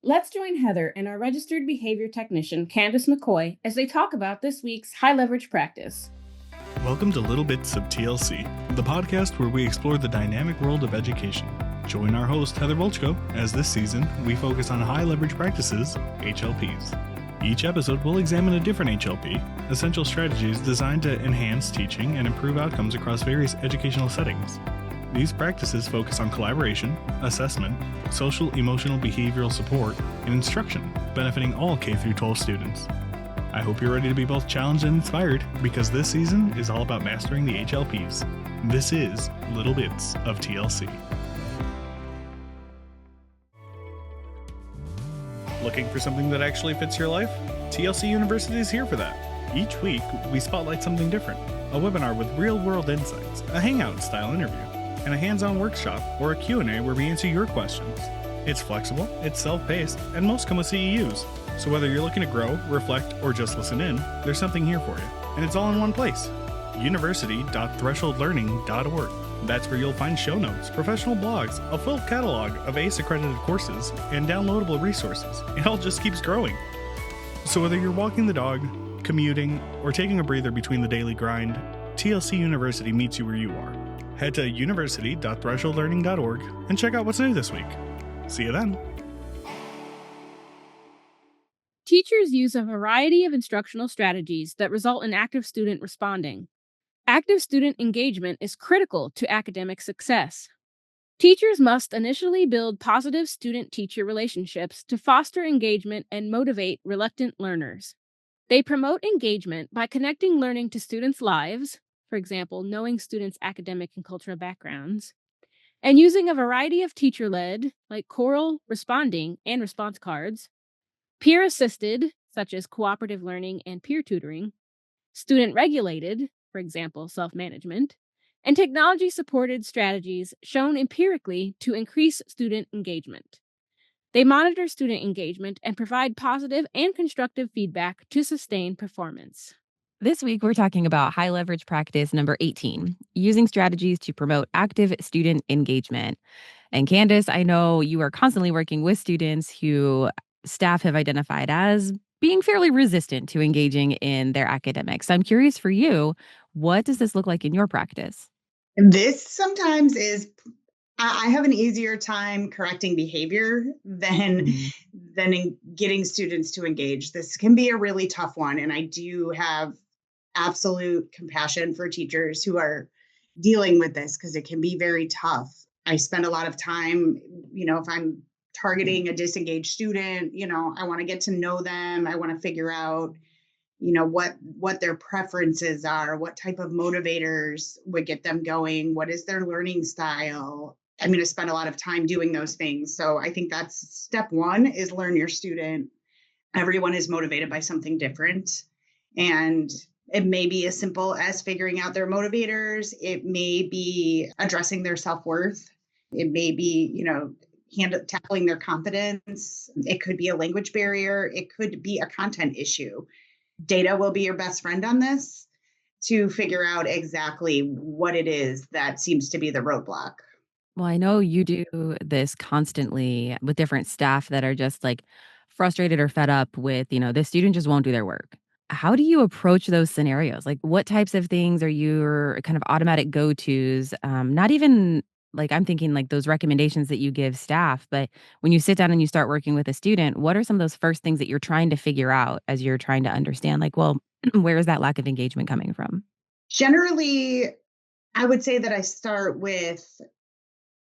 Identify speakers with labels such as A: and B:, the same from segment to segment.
A: Let's join Heather and our registered behavior technician, Candace McCoy, as they talk about this week's high leverage practice.
B: Welcome to Little Bits of TLC, the podcast where we explore the dynamic world of education. Join our host, Heather Volchko, as this season we focus on high leverage practices, HLPs. Each episode will examine a different HLP, essential strategies designed to enhance teaching and improve outcomes across various educational settings. These practices focus on collaboration, assessment, social, emotional, behavioral support, and instruction, benefiting all K-12 students. I hope you're ready to be both challenged and inspired, because this season is all about mastering the HLPs. This is Little Bits of TLC. Looking for something that actually fits your life? TLC University is here for that. Each week, we spotlight something different. A webinar with real-world insights, a hangout-style interview, and a hands-on workshop or a Q&A where we answer your questions. It's flexible, it's self-paced, and most come with CEUs. So whether you're looking to grow, reflect, or just listen in, there's something here for you. And it's all in one place. university.thresholdlearning.org. That's where you'll find show notes, professional blogs, a full catalog of ACE-accredited courses, and downloadable resources. It all just keeps growing. So whether you're walking the dog, commuting, or taking a breather between the daily grind, TLC University meets you where you are. Head to university.thresholdlearning.org and check out what's new this week. See you then.
A: Teachers use a variety of instructional strategies that result in active student responding. Active student engagement is critical to academic success. Teachers must initially build positive student-teacher relationships to foster engagement and motivate reluctant learners. They promote engagement by connecting learning to students' lives, for example, knowing students' academic and cultural backgrounds, and using a variety of teacher-led, like choral, responding, and response cards, peer-assisted, such as cooperative learning and peer tutoring, student-regulated, for example, self-management, and technology-supported strategies shown empirically to increase student engagement. They monitor student engagement and provide positive and constructive feedback to sustain performance.
C: This week, we're talking about high leverage practice number 18, using strategies to promote active student engagement. And Candace, I know you are constantly working with students who staff have identified as being fairly resistant to engaging in their academics. So I'm curious for you, what does this look like in your practice?
D: This sometimes is, I have an easier time correcting behavior than getting students to engage. This can be a really tough one. And I do have absolute compassion for teachers who are dealing with this because it can be very tough. I spend a lot of time, if I'm targeting a disengaged student, I want to get to know them. I want to figure out, what their preferences are, what type of motivators would get them going, what is their learning style. I'm going to spend a lot of time doing those things. So I think that's step one, is learn your student. Everyone is motivated by something different. And it may be as simple as figuring out their motivators. It may be addressing their self-worth. It may be, tackling their confidence. It could be a language barrier. It could be a content issue. Data will be your best friend on this to figure out exactly what it is that seems to be the roadblock.
C: Well, I know you do this constantly with different staff that are just like frustrated or fed up with, the student just won't do their work. How do you approach those scenarios? Like, what types of things are your kind of automatic go-tos? Not even like I'm thinking like those recommendations that you give staff, but when you sit down and you start working with a student, what are some of those first things that you're trying to figure out as you're trying to understand, like, well, where is that lack of engagement coming from?
D: Generally, I would say that I start with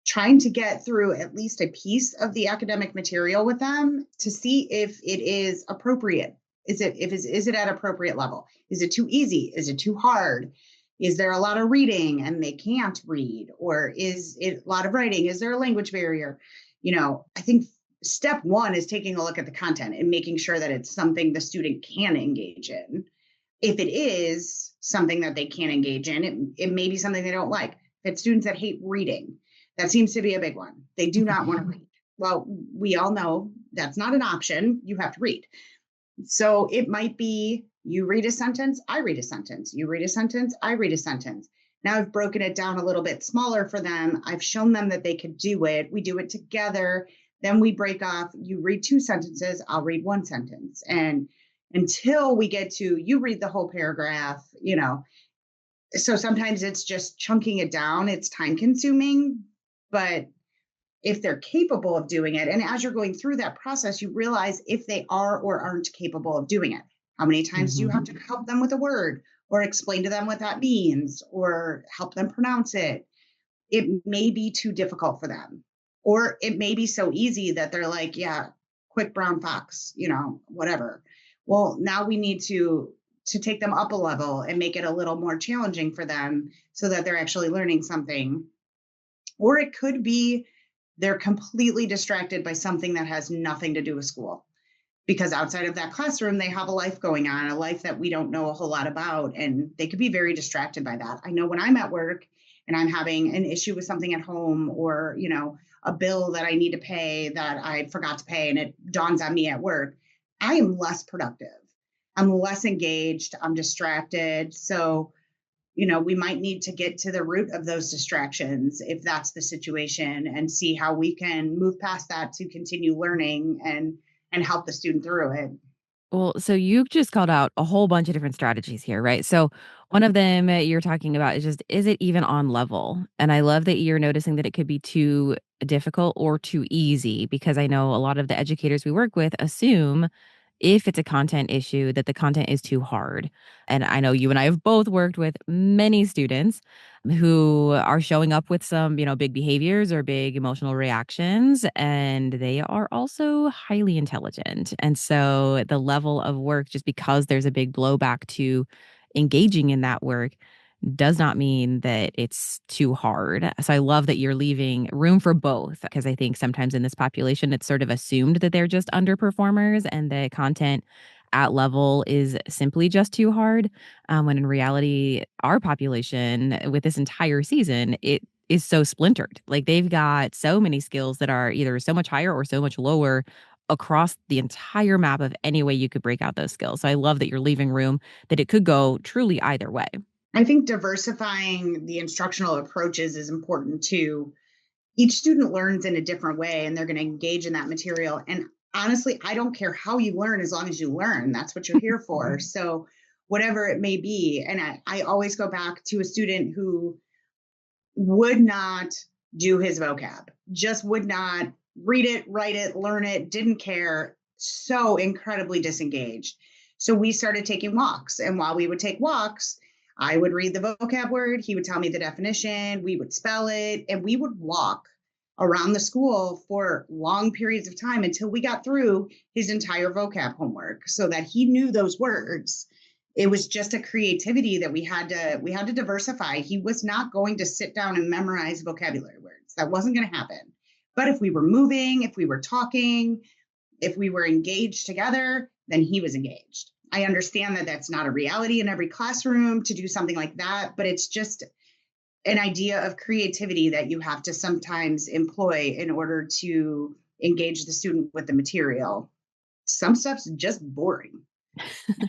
D: trying to get through at least a piece of the academic material with them to see if it is appropriate. Is it at appropriate level? Is it too easy? Is it too hard? Is there a lot of reading and they can't read? Or is it a lot of writing? Is there a language barrier? I think step one is taking a look at the content and making sure that it's something the student can engage in. If it is something that they can engage in, it may be something they don't like. If it's students that hate reading, that seems to be a big one. They do not want to read. Well, we all know that's not an option. You have to read. So it might be you read a sentence, I read a sentence. You read a sentence, I read a sentence. Now I've broken it down a little bit smaller for them. I've shown them that they could do it. We do it together. Then we break off, you read 2 sentences, I'll read 1 sentence. And until we get to you read the whole paragraph, so sometimes it's just chunking it down. It's time consuming, but if they're capable of doing it, and as you're going through that process, you realize if they are or aren't capable of doing it. How many times do you have to help them with a word or explain to them what that means or help them pronounce it? It may be too difficult for them, or it may be so easy that they're like, yeah, quick brown fox, whatever. Well, now we need to take them up a level and make it a little more challenging for them so that they're actually learning something. Or it could be they're completely distracted by something that has nothing to do with school, because outside of that classroom, they have a life going on, a life that we don't know a whole lot about, and they could be very distracted by that. I know when I'm at work and I'm having an issue with something at home, or, a bill that I need to pay that I forgot to pay and it dawns on me at work, I am less productive. I'm less engaged. I'm distracted. So, we might need to get to the root of those distractions if that's the situation, and see how we can move past that to continue learning and help the student through it.
C: Well, so you just called out a whole bunch of different strategies here, right? So one of them you're talking about is just, is it even on level? And I love that you're noticing that it could be too difficult or too easy, because I know a lot of the educators we work with assume if it's a content issue that the content is too hard. And I know you and I have both worked with many students who are showing up with some, big behaviors or big emotional reactions, and they are also highly intelligent. And so the level of work, just because there's a big blowback to engaging in that work, does not mean that it's too hard. So I love that you're leaving room for both, because I think sometimes in this population, it's sort of assumed that they're just underperformers and the content at level is simply just too hard. When in reality, our population with this entire season, it is so splintered. Like they've got so many skills that are either so much higher or so much lower across the entire map of any way you could break out those skills. So I love that you're leaving room that it could go truly either way.
D: I think diversifying the instructional approaches is important too. Each student learns in a different way and they're going to engage in that material. And honestly, I don't care how you learn as long as you learn. That's what you're here for. So whatever it may be. And I always go back to a student who would not do his vocab, just would not read it, write it, learn it, didn't care, so incredibly disengaged. So we started taking walks. And while we would take walks, I would read the vocab word, he would tell me the definition, we would spell it, and we would walk around the school for long periods of time until we got through his entire vocab homework so that he knew those words. It was just a creativity that we had to diversify. He was not going to sit down and memorize vocabulary words. That wasn't going to happen. But if we were moving, if we were talking, if we were engaged together, then he was engaged. I understand that that's not a reality in every classroom to do something like that, but it's just an idea of creativity that you have to sometimes employ in order to engage the student with the material. Some stuff's just boring.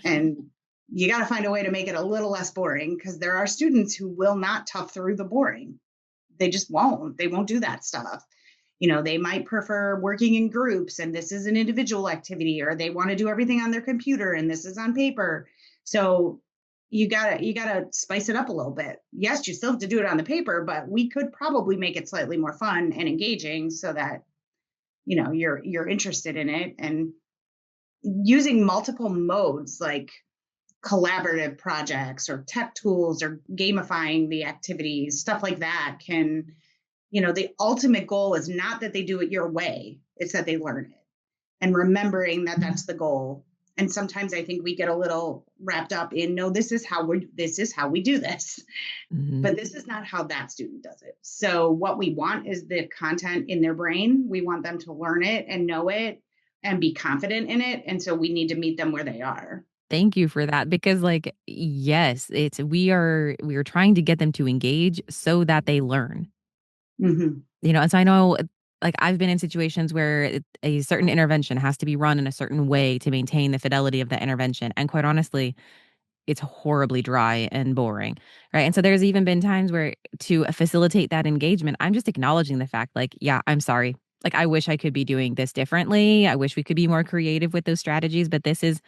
D: And you got to find a way to make it a little less boring, because there are students who will not tough through the boring. They just won't. They won't do that stuff. They might prefer working in groups and this is an individual activity, or they want to do everything on their computer and this is on paper. So you gotta spice it up a little bit. Yes, you still have to do it on the paper, but we could probably make it slightly more fun and engaging so that, you're interested in it. And using multiple modes like collaborative projects or tech tools or gamifying the activities, stuff like that can, the ultimate goal is not that they do it your way, it's that they learn it. And remembering that that's the goal. And sometimes I think we get a little wrapped up in, no, this is how we do this. Mm-hmm. But this is not how that student does it. So what we want is the content in their brain. We want them to learn it and know it and be confident in it. And so we need to meet them where they are.
C: Thank you for that, because yes, we are trying to get them to engage so that they learn.
D: Mm-hmm.
C: And so I know, I've been in situations where a certain intervention has to be run in a certain way to maintain the fidelity of the intervention. And quite honestly, it's horribly dry and boring, right? And so there's even been times where to facilitate that engagement, I'm just acknowledging the fact, yeah, I'm sorry. like, I wish I could be doing this differently. I wish we could be more creative with those strategies, but this is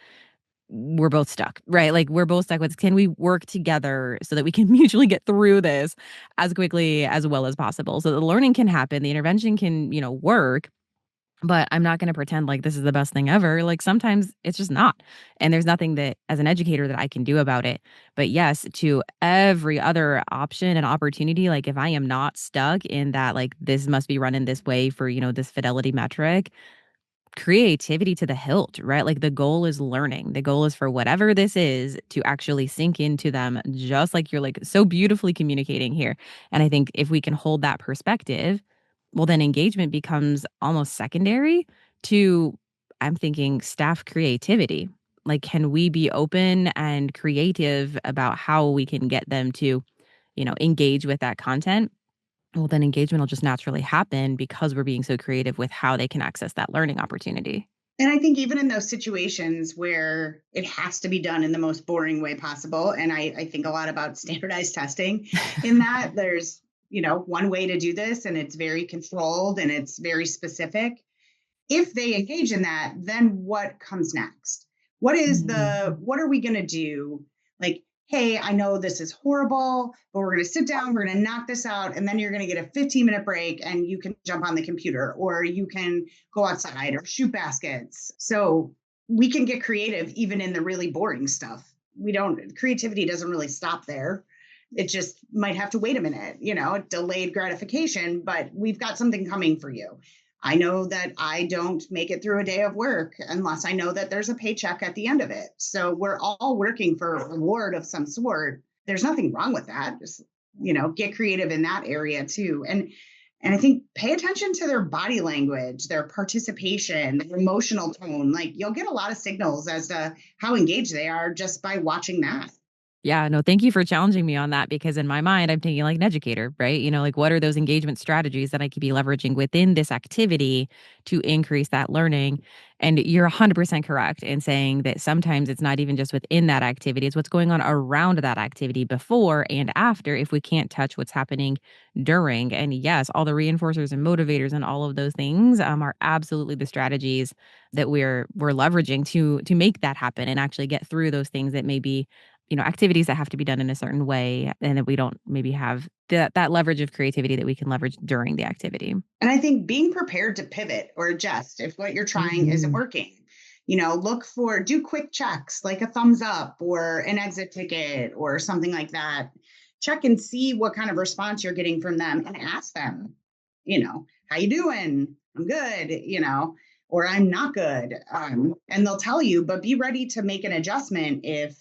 C: we're both stuck, right? Like we're both stuck with can we work together so that we can mutually get through this as quickly as well as possible so the learning can happen, the intervention can, work, but I'm not going to pretend like this is the best thing ever. Like sometimes it's just not. And there's nothing that as an educator that I can do about it. But yes, to every other option and opportunity, like if I am not stuck in that, like this must be run in this way for, this fidelity metric, creativity to the hilt, right? Like the goal is learning. The goal is for whatever this is to actually sink into them, just like you're like so beautifully communicating here. And I think if we can hold that perspective, well, then engagement becomes almost secondary to, I'm thinking, staff creativity. Like, can we be open and creative about how we can get them to, engage with that content? Well, then engagement will just naturally happen because we're being so creative with how they can access that learning opportunity.
D: And I think even in those situations where it has to be done in the most boring way possible, and I think a lot about standardized testing in that there's, one way to do this and it's very controlled and it's very specific. If they engage in that, then what comes next? What are we going to do? Like, hey, I know this is horrible, but we're going to sit down, we're going to knock this out, and then you're going to get a 15-minute break and you can jump on the computer or you can go outside or shoot baskets. So we can get creative even in the really boring stuff. Creativity doesn't really stop there. It just might have to wait a minute, delayed gratification, but we've got something coming for you. I know that I don't make it through a day of work unless I know that there's a paycheck at the end of it. So we're all working for a reward of some sort. There's nothing wrong with that. Just, get creative in that area too. And I think pay attention to their body language, their participation, their emotional tone. Like you'll get a lot of signals as to how engaged they are just by watching that.
C: Yeah, no, thank you for challenging me on that because in my mind, I'm thinking like an educator, right? Like what are those engagement strategies that I could be leveraging within this activity to increase that learning? And you're 100% correct in saying that sometimes it's not even just within that activity, it's what's going on around that activity before and after if we can't touch what's happening during. And yes, all the reinforcers and motivators and all of those things are absolutely the strategies that we're leveraging to make that happen and actually get through those things that may be activities that have to be done in a certain way and that we don't maybe have that leverage of creativity that we can leverage during the activity.
D: And I think being prepared to pivot or adjust if what you're trying isn't working, do quick checks like a thumbs up or an exit ticket or something like that. Check and see what kind of response you're getting from them and ask them, how you doing? I'm good, or I'm not good. And they'll tell you, but be ready to make an adjustment if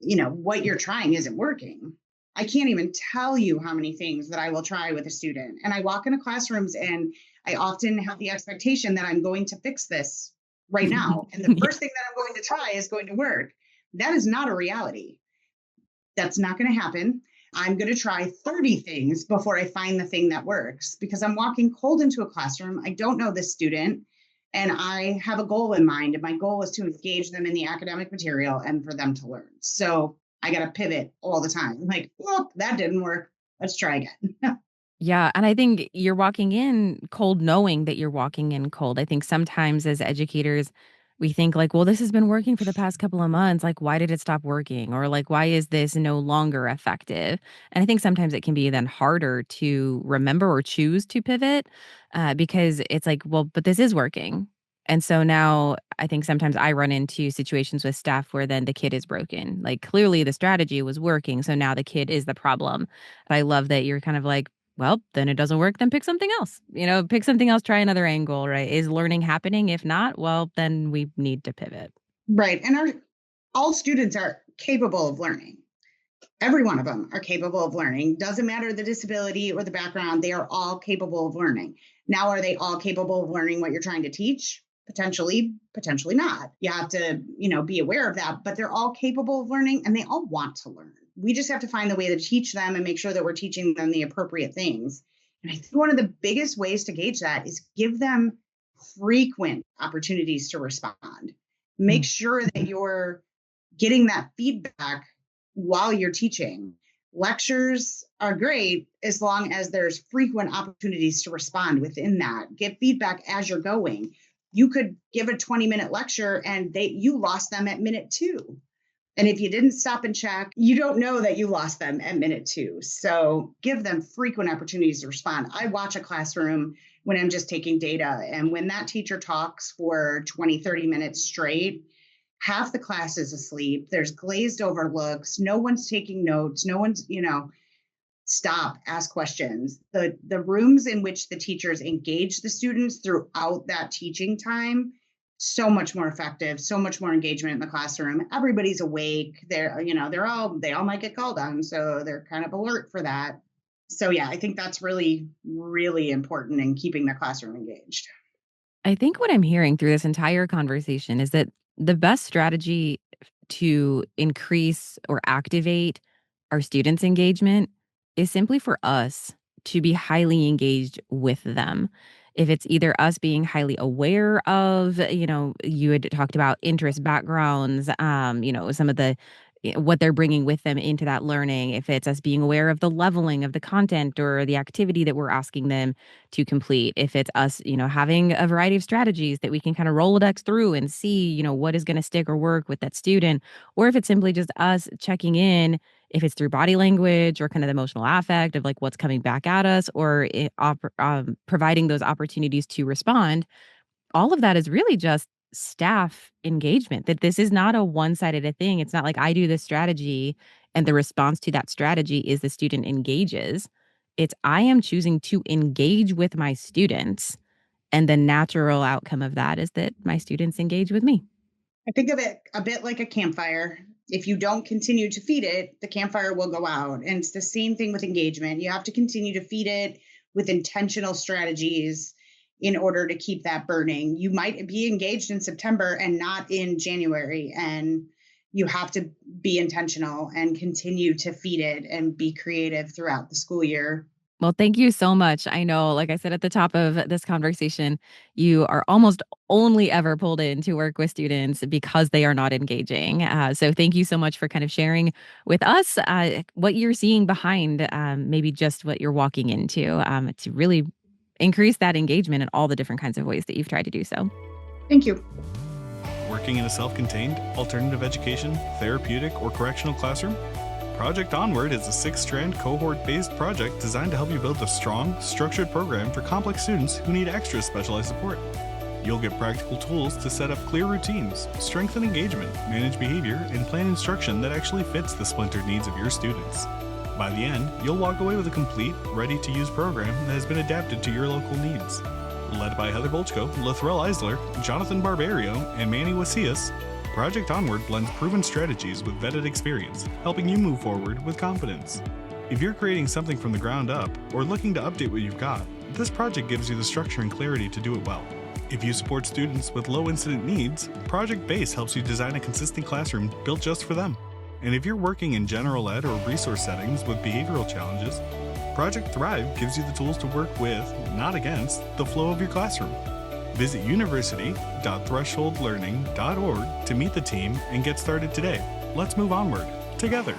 D: what you're trying isn't working. I can't even tell you how many things that I will try with a student. And I walk into classrooms and I often have the expectation that I'm going to fix this right now. And the first thing that I'm going to try is going to work. That is not a reality. That's not going to happen. I'm going to try 30 things before I find the thing that works because I'm walking cold into a classroom. I don't know this student. And I have a goal in mind, and my goal is to engage them in the academic material and for them to learn. So I got to pivot all the time. Like, well, that didn't work. Let's try again.
C: Yeah. And I think you're walking in cold knowing that you're walking in cold. I think sometimes as educators, we think like, well, this has been working for the past couple of months. Like, why did it stop working? Or like, why is this no longer effective? And I think sometimes it can be then harder to remember or choose to pivot because it's like, well, but this is working. And so now I think sometimes I run into situations with staff where then the kid is broken. Like clearly the strategy was working. So now the kid is the problem. But I love that you're kind of like, well, then it doesn't work, then pick something else. Pick something else, try another angle, right? Is learning happening? If not, well, then we need to pivot.
D: Right. And all students are capable of learning. Every one of them are capable of learning. Doesn't matter the disability or the background, they are all capable of learning. Now, are they all capable of learning what you're trying to teach? Potentially not. You have to, be aware of that, but they're all capable of learning and they all want to learn. We just have to find the way to teach them and make sure that we're teaching them the appropriate things. And I think one of the biggest ways to gauge that is give them frequent opportunities to respond. Make sure that you're getting that feedback while you're teaching. Lectures are great as long as there's frequent opportunities to respond within that. Give feedback as you're going. You could give a 20-minute lecture and you lost them at minute 2. And if you didn't stop and check, you don't know that you lost them at minute 2. So give them frequent opportunities to respond. I watch a classroom when I'm just taking data. And when that teacher talks for 20, 30 minutes straight, half the class is asleep. There's glazed over looks. No one's taking notes. No one's, stop, ask questions. The rooms in which the teachers engage the students throughout that teaching time, so much more effective, so much more engagement in the classroom. Everybody's awake. They all might get called on, so they're kind of alert for that. So yeah, I think that's really, really important in keeping the classroom engaged.
C: I think what I'm hearing through this entire conversation is that the best strategy to increase or activate our students' engagement is simply for us to be highly engaged with them. If it's either us being highly aware of, you had talked about interest backgrounds, some of the what they're bringing with them into that learning. If it's us being aware of the leveling of the content or the activity that we're asking them to complete. If it's us, having a variety of strategies that we can kind of Rolodex through and see, what is going to stick or work with that student, or if it's simply just us checking in, if it's through body language or kind of the emotional affect of like what's coming back at us, or providing those opportunities to respond, all of that is really just staff engagement. That this is not a one-sided thing. It's not like I do this strategy and the response to that strategy is the student engages. It's I am choosing to engage with my students, and the natural outcome of that is that my students engage with me.
D: I think of it a bit like a campfire. If you don't continue to feed it, the campfire will go out. And it's the same thing with engagement. You have to continue to feed it with intentional strategies in order to keep that burning. You might be engaged in September and not in January. And you have to be intentional and continue to feed it and be creative throughout the school year.
C: Well, thank you so much. I know, like I said at the top of this conversation, you are almost only ever pulled in to work with students because they are not engaging. So thank you so much for kind of sharing with us what you're seeing behind maybe just what you're walking into to really increase that engagement in all the different kinds of ways that you've tried to do so.
D: Thank you.
B: Working in a self-contained, alternative education, therapeutic, or correctional classroom? Project Onward is a 6-strand cohort-based project designed to help you build a strong, structured program for complex students who need extra specialized support. You'll get practical tools to set up clear routines, strengthen engagement, manage behavior, and plan instruction that actually fits the splintered needs of your students. By the end, you'll walk away with a complete, ready-to-use program that has been adapted to your local needs. Led by Heather Bolchko, Lathrell Eisler, Jonathan Barbario, and Manny Wasias, Project Onward blends proven strategies with vetted experience, helping you move forward with confidence. If you're creating something from the ground up or looking to update what you've got, this project gives you the structure and clarity to do it well. If you support students with low incident needs, Project Base helps you design a consistent classroom built just for them. And if you're working in general ed or resource settings with behavioral challenges, Project Thrive gives you the tools to work with, not against, the flow of your classroom. Visit university.thresholdlearning.org to meet the team and get started today. Let's move onward together.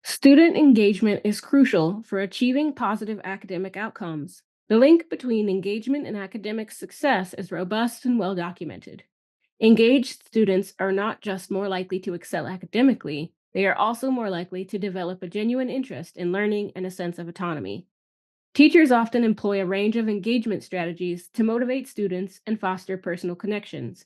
A: Student engagement is crucial for achieving positive academic outcomes. The link between engagement and academic success is robust and well documented. Engaged students are not just more likely to excel academically, they are also more likely to develop a genuine interest in learning and a sense of autonomy. Teachers often employ a range of engagement strategies to motivate students and foster personal connections.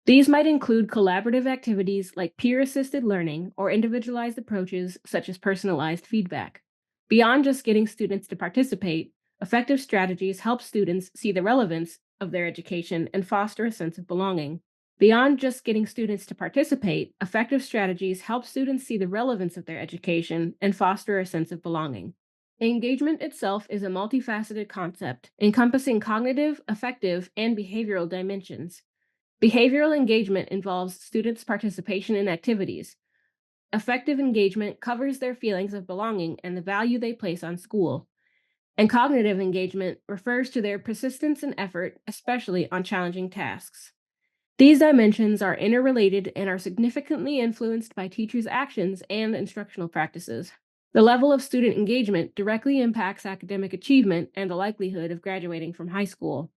A: These might include collaborative activities like peer-assisted learning or individualized approaches such as personalized feedback. Beyond just getting students to participate, effective strategies help students see the relevance of their education and foster a sense of belonging. Beyond just getting students to participate, effective strategies help students see the relevance of their education and foster a sense of belonging. Engagement itself is a multifaceted concept, encompassing cognitive, affective, and behavioral dimensions. Behavioral engagement involves students' participation in activities. Effective engagement covers their feelings of belonging and the value they place on school. And cognitive engagement refers to their persistence and effort, especially on challenging tasks. These dimensions are interrelated and are significantly influenced by teachers' actions and instructional practices. The level of student engagement directly impacts academic achievement and the likelihood of graduating from high school.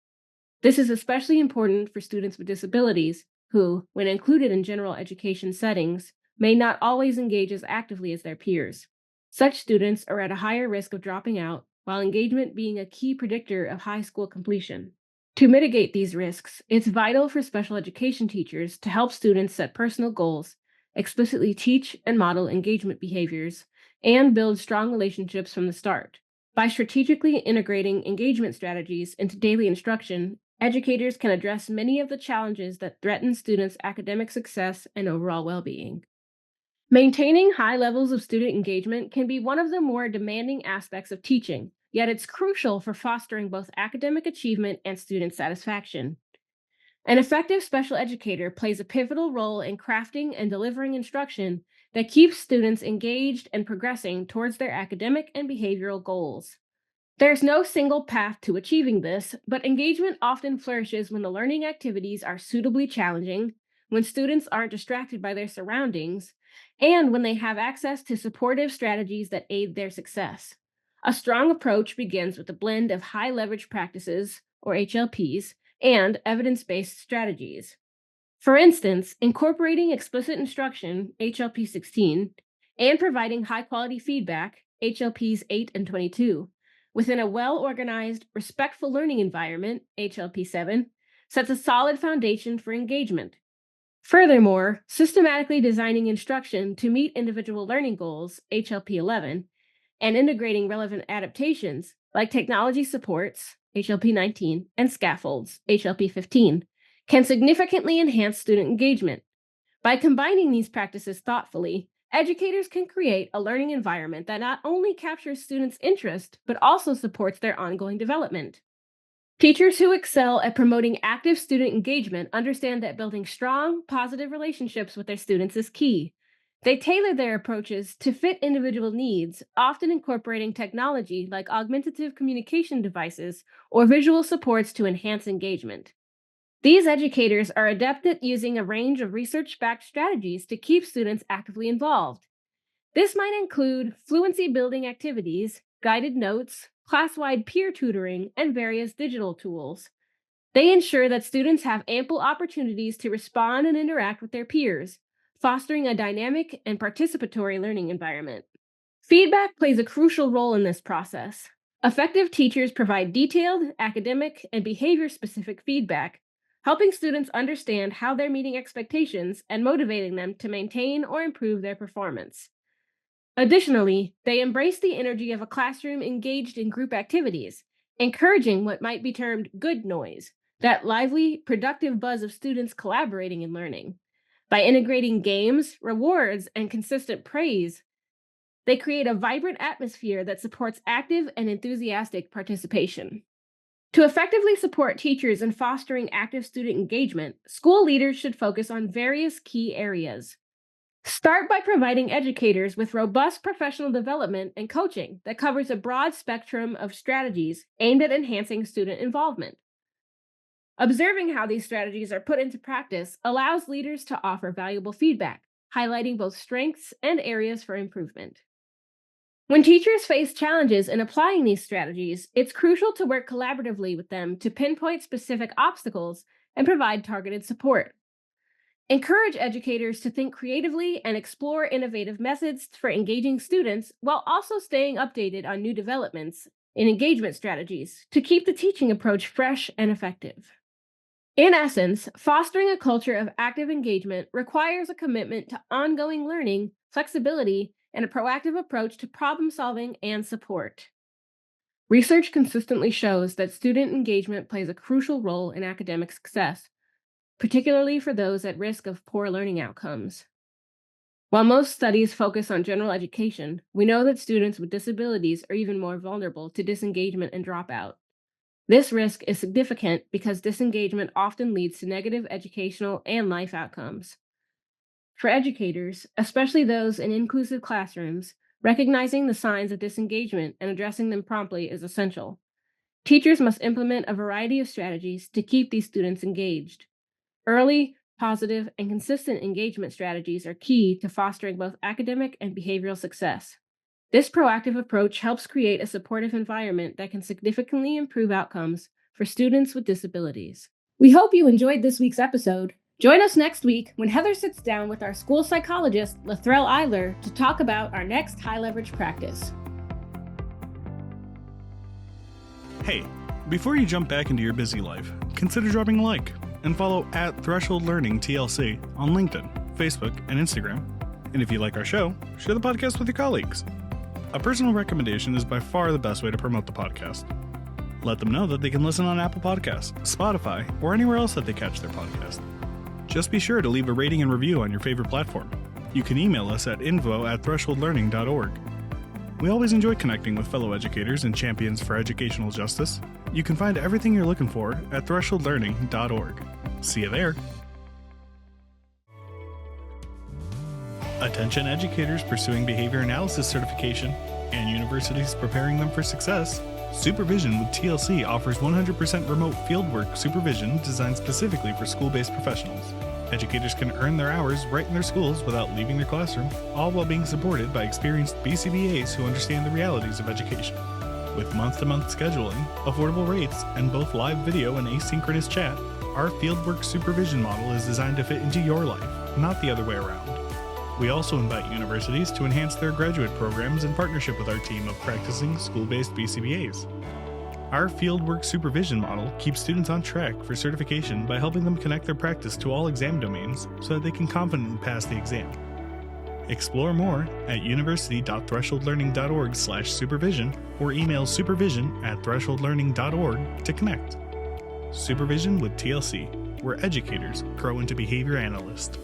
A: This is especially important for students with disabilities who, when included in general education settings, may not always engage as actively as their peers. Such students are at a higher risk of dropping out, while engagement being a key predictor of high school completion. To mitigate these risks, it's vital for special education teachers to help students set personal goals, explicitly teach and model engagement behaviors, and build strong relationships from the start. By strategically integrating engagement strategies into daily instruction, educators can address many of the challenges that threaten students' academic success and overall well being. Maintaining high levels of student engagement can be one of the more demanding aspects of teaching, yet it's crucial for fostering both academic achievement and student satisfaction. An effective special educator plays a pivotal role in crafting and delivering instruction that keeps students engaged and progressing towards their academic and behavioral goals. There's no single path to achieving this, but engagement often flourishes when the learning activities are suitably challenging, when students aren't distracted by their surroundings, and when they have access to supportive strategies that aid their success. A strong approach begins with a blend of high leverage practices, or HLPs, and evidence based strategies. For instance, incorporating explicit instruction, HLP 16, and providing high quality feedback, HLPs 8 and 22, within a well organized, respectful learning environment, HLP 7, sets a solid foundation for engagement. Furthermore, systematically designing instruction to meet individual learning goals, HLP 11, and integrating relevant adaptations like technology supports, HLP 19, and scaffolds, HLP 15, can significantly enhance student engagement. By combining these practices thoughtfully, educators can create a learning environment that not only captures students' interest, but also supports their ongoing development. Teachers who excel at promoting active student engagement understand that building strong, positive relationships with their students is key. They tailor their approaches to fit individual needs, often incorporating technology like augmentative communication devices or visual supports to enhance engagement. These educators are adept at using a range of research backed strategies to keep students actively involved. This might include fluency building activities, guided notes, class wide peer tutoring, and various digital tools. They ensure that students have ample opportunities to respond and interact with their peers, fostering a dynamic and participatory learning environment. Feedback plays a crucial role in this process. Effective teachers provide detailed, academic, and behavior specific feedback, helping students understand how they're meeting expectations and motivating them to maintain or improve their performance. Additionally, they embrace the energy of a classroom engaged in group activities, encouraging what might be termed good noise, that lively, productive buzz of students collaborating and learning. By integrating games, rewards, and consistent praise, they create a vibrant atmosphere that supports active and enthusiastic participation. To effectively support teachers in fostering active student engagement, school leaders should focus on various key areas. Start by providing educators with robust professional development and coaching that covers a broad spectrum of strategies aimed at enhancing student involvement. Observing how these strategies are put into practice allows leaders to offer valuable feedback, highlighting both strengths and areas for improvement. When teachers face challenges in applying these strategies, it's crucial to work collaboratively with them to pinpoint specific obstacles and provide targeted support. Encourage educators to think creatively and explore innovative methods for engaging students while also staying updated on new developments in engagement strategies to keep the teaching approach fresh and effective. In essence, fostering a culture of active engagement requires a commitment to ongoing learning, flexibility, and a proactive approach to problem solving and support. Research consistently shows that student engagement plays a crucial role in academic success, particularly for those at risk of poor learning outcomes. While most studies focus on general education, we know that students with disabilities are even more vulnerable to disengagement and dropout. This risk is significant because disengagement often leads to negative educational and life outcomes. For educators, especially those in inclusive classrooms, recognizing the signs of disengagement and addressing them promptly is essential. Teachers must implement a variety of strategies to keep these students engaged. Early, positive, and consistent engagement strategies are key to fostering both academic and behavioral success. This proactive approach helps create a supportive environment that can significantly improve outcomes for students with disabilities. We hope you enjoyed this week's episode. Join us next week when Heather sits down with our school psychologist, Lathrell Eiler, to talk about our next high leverage practice.
B: Hey, before you jump back into your busy life, consider dropping a like and follow at Threshold Learning TLC on LinkedIn, Facebook, and Instagram. And if you like our show, share the podcast with your colleagues. A personal recommendation is by far the best way to promote the podcast. Let them know that they can listen on Apple Podcasts, Spotify, or anywhere else that they catch their podcast. Just be sure to leave a rating and review on your favorite platform. You can email us at info@thresholdlearning.org. We always enjoy connecting with fellow educators and champions for educational justice. You can find everything you're looking for at thresholdlearning.org. See you there. Attention educators pursuing behavior analysis certification and universities preparing them for success. Supervision with TLC offers 100% remote fieldwork supervision designed specifically for school-based professionals. Educators can earn their hours right in their schools without leaving their classroom, all while being supported by experienced BCBAs who understand the realities of education. With month-to-month scheduling, affordable rates, and both live video and asynchronous chat, our fieldwork supervision model is designed to fit into your life, not the other way around. We also invite universities to enhance their graduate programs in partnership with our team of practicing school-based BCBAs. Our fieldwork supervision model keeps students on track for certification by helping them connect their practice to all exam domains so that they can confidently pass the exam. Explore more at university.thresholdlearning.org/supervision or email supervision@thresholdlearning.org to connect. Supervision with TLC, where educators grow into behavior analysts.